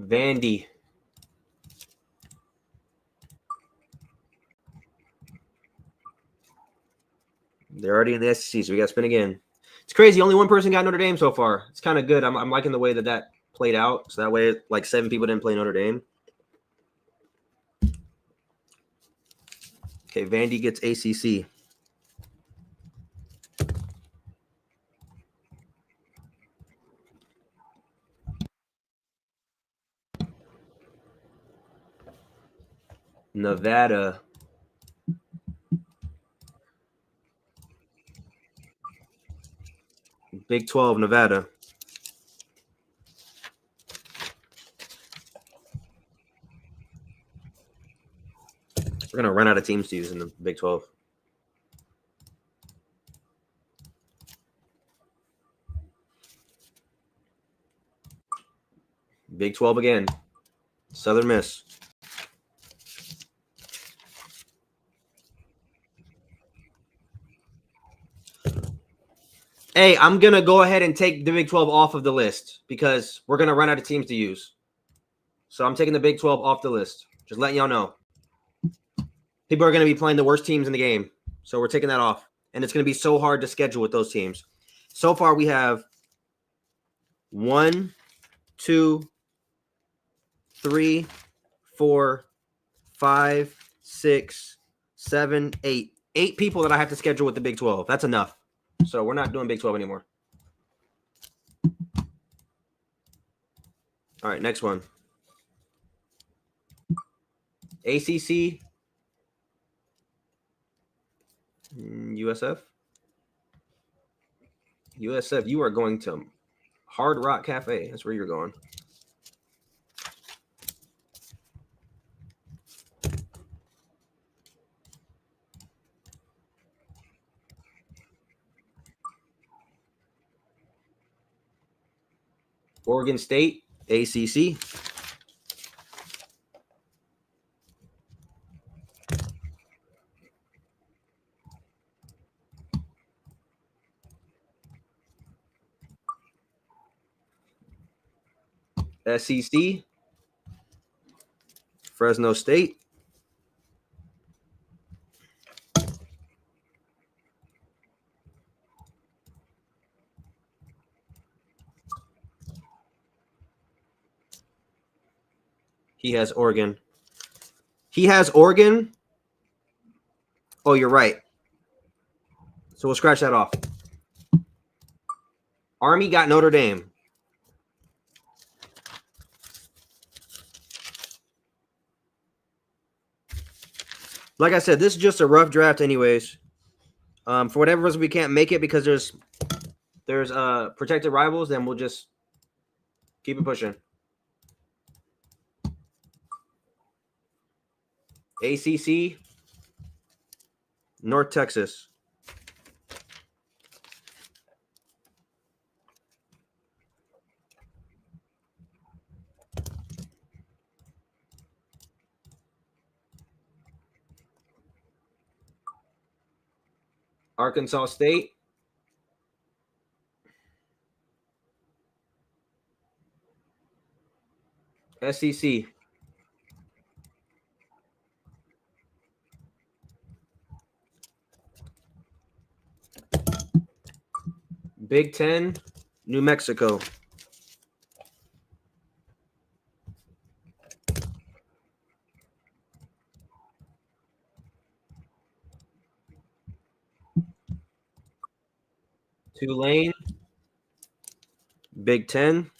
Vandy. They're already in the SEC, so we got to spin again. It's crazy. Only one person got Notre Dame so far. It's kind of good. I'm liking the way that played out. So that way, like 7 people didn't play Notre Dame. Okay, Vandy gets ACC. Nevada. Big 12, Nevada. We're going to run out of teams to use in the Big 12. Big 12 again. Southern Miss. Hey, I'm going to go ahead and take the Big 12 off of the list because we're going to run out of teams to use. So I'm taking the Big 12 off the list. Just letting y'all know. People are going to be playing the worst teams in the game. So we're taking that off. And it's going to be so hard to schedule with those teams. So far, we have 1, 2, 3, 4, 5, 6, 7, 8. 8 people that I have to schedule with the Big 12. That's enough. So we're not doing Big 12 anymore. All right, next one. ACC. USF. USF, you are going to Hard Rock Cafe. That's where you're going. Oregon State, ACC. SEC. Fresno State. He has Oregon. He has Oregon. Oh, you're right. So we'll scratch that off. Army got Notre Dame. Like I said, this is just a rough draft anyways. For whatever reason we can't make it because there's protected rivals, then we'll just keep it pushing. ACC, North Texas. Arkansas State. SEC. Big 10, New Mexico. Tulane, Big Ten.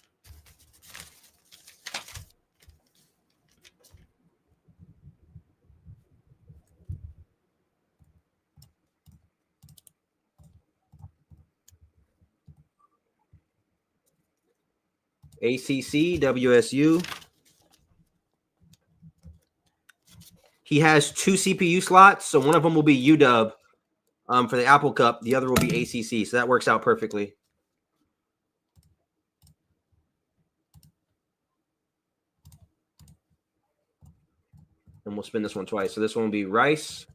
ACC, WSU. He has 2 CPU slots, so one of them will be UW for the Apple Cup. The other will be ACC, so that works out perfectly. And we'll spin this one twice. So this one will be Rice.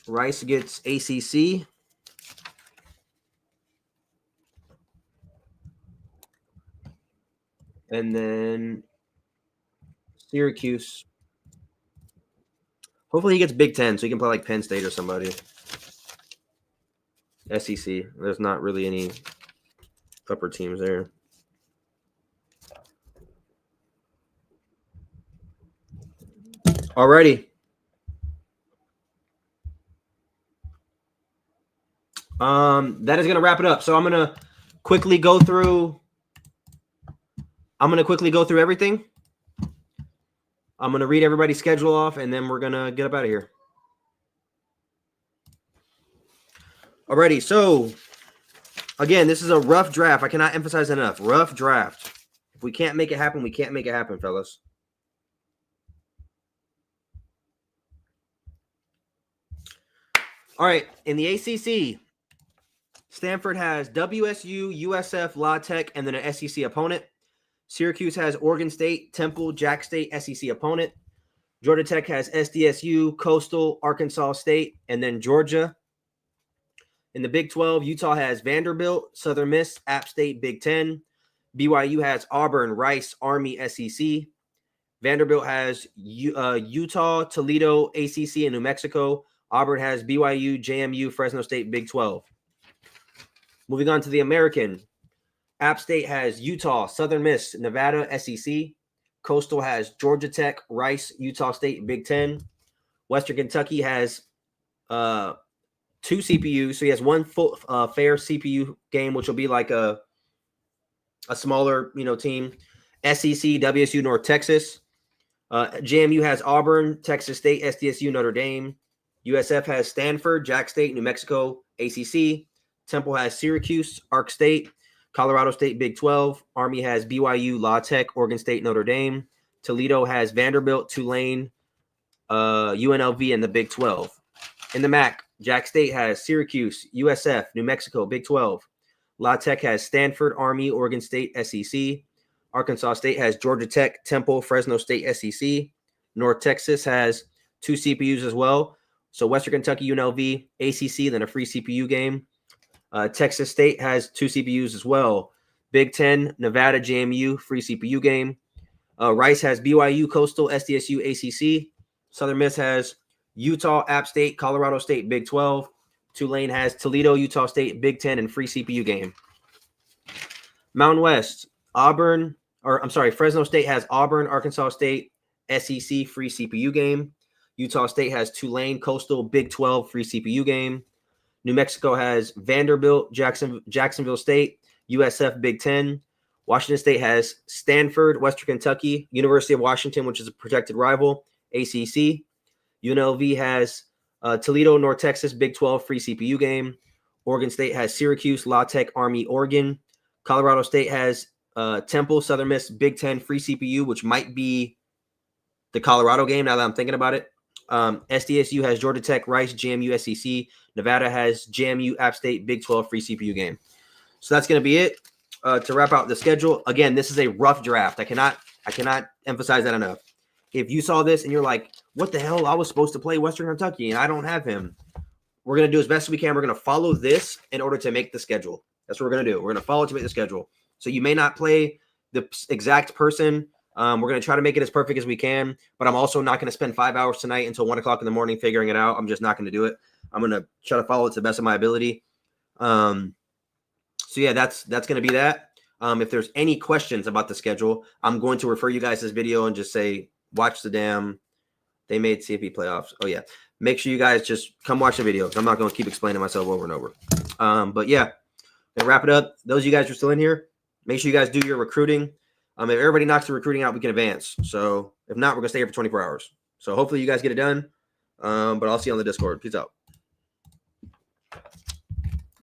Rice gets ACC. And then Syracuse. Hopefully he gets Big Ten so he can play like Penn State or somebody. SEC. There's not really any upper teams there. Alrighty. That is going to wrap it up. So I'm going to quickly go through everything. I'm going to read everybody's schedule off, and then we're going to get up out of here. Alrighty, so again, this is a rough draft. I cannot emphasize enough. Rough draft. If we can't make it happen, we can't make it happen, fellas. All right, in the ACC, Stanford has WSU, USF, La Tech, and then an SEC opponent. Syracuse has Oregon State, Temple, Jack State, SEC opponent. Georgia Tech has SDSU, Coastal, Arkansas State, and then Georgia. In the Big 12, Utah has Vanderbilt, Southern Miss, App State, Big 10. BYU has Auburn, Rice, Army, SEC. Vanderbilt has Utah, Toledo, ACC, and New Mexico. Auburn has BYU, JMU, Fresno State, Big 12. Moving on to the American. App State has Utah, Southern Miss, Nevada, SEC. Coastal has Georgia Tech, Rice, Utah State, Big 10. Western Kentucky has 2 CPUs, so he has one full fair CPU game, which will be like a smaller, team. SEC, WSU, North Texas. JMU has Auburn, Texas State, SDSU, Notre Dame. USF has Stanford, Jack State, New Mexico, ACC. Temple has Syracuse, Ark State. Colorado State, Big 12. Army has BYU, La Tech, Oregon State, Notre Dame. Toledo has Vanderbilt, Tulane, UNLV, and the Big 12. In the MAC, Jack State has Syracuse, USF, New Mexico, Big 12. La Tech has Stanford, Army, Oregon State, SEC. Arkansas State has Georgia Tech, Temple, Fresno State, SEC. North Texas has 2 CPUs as well. So Western Kentucky, UNLV, ACC, then a free CPU game. Texas State has 2 CPUs as well. Big 10, Nevada, JMU, free CPU game. Rice has BYU, Coastal, SDSU, ACC. Southern Miss has Utah, App State, Colorado State, Big 12. Tulane has Toledo, Utah State, Big 10, and free CPU game. Mountain West, Fresno State has Auburn, Arkansas State, SEC, free CPU game. Utah State has Tulane, Coastal, Big 12, free CPU game. New Mexico has Vanderbilt, Jacksonville State, USF, Big 10. Washington State has Stanford, Western Kentucky, University of Washington, which is a protected rival, ACC. UNLV has Toledo, North Texas, Big 12, free CPU game. Oregon State has Syracuse, La Tech, Army, Oregon. Colorado State has Temple, Southern Miss, Big 10, free CPU, which might be the Colorado game now that I'm thinking about it. SDSU has Georgia Tech, Rice, JMU, SEC. Nevada has JMU, App State, Big 12, free CPU game. So that's going to be it to wrap out the schedule. Again, this is a rough draft. I cannot emphasize that enough. If you saw this and you're like, what the hell? I was supposed to play Western Kentucky and I don't have him. We're going to do as best as we can. We're going to follow this in order to make the schedule. That's what we're going to do. We're going to follow it to make the schedule. So you may not play the exact person. We're going to try to make it as perfect as we can, but I'm also not going to spend 5 hours tonight until 1 o'clock in the morning figuring it out. I'm just not going to do it. I'm going to try to follow it to the best of my ability. So yeah, that's going to be that. If there's any questions about the schedule, I'm going to refer you guys to this video and just say, watch the damn, they made CFP playoffs. Oh yeah. make sure you guys just come watch the video. I'm not going to keep explaining myself over and over. But yeah, gonna wrap it up. Those of you guys who are still in here, make sure you guys do your recruiting. If everybody knocks the recruiting out, we can advance. So if not, we're gonna stay here for 24 hours. So hopefully you guys get it done. But I'll see you on the Discord. Peace out.